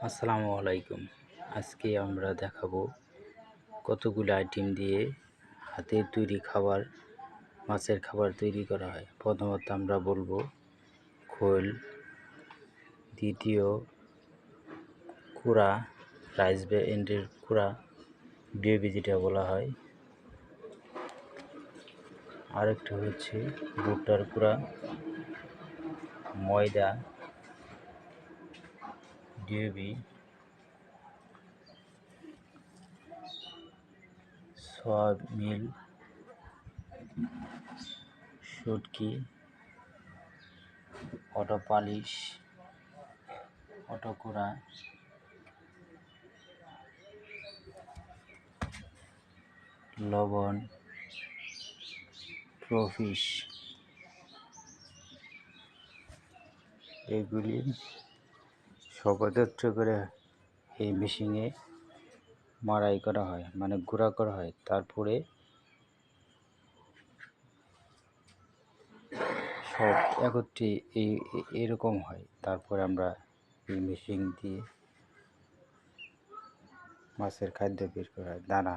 আসসালামু আলাইকুম। আজকে আমরা দেখাবো কতগুলো আইটেম দিয়ে হাতের তৈরি খাবার, মাছের খাবার তৈরি করা হয়। প্রথমত আমরা বলবো খোল, দ্বিতীয় কুড়া, রাইস ব্র্যান্ডের কুড়া, গ্রেভি যেটা বলা হয়। আরেকটা হচ্ছে ভুট্টার কুড়া, ময়দা, গ্রেভি, সয়াবিন, শুটকি, অটো পালিশ, অটো কুড়া, লবণ, প্রফিস, এগুলি একত্র করে এই মেশিনে মাড়াই করা হয়, মানে গুঁড়া করা হয়। তারপরে সব একত্রে এরকম হয়। তারপরে আমরা এই মেশিন দিয়ে মাছের খাদ্য বের করা হয়, দানা।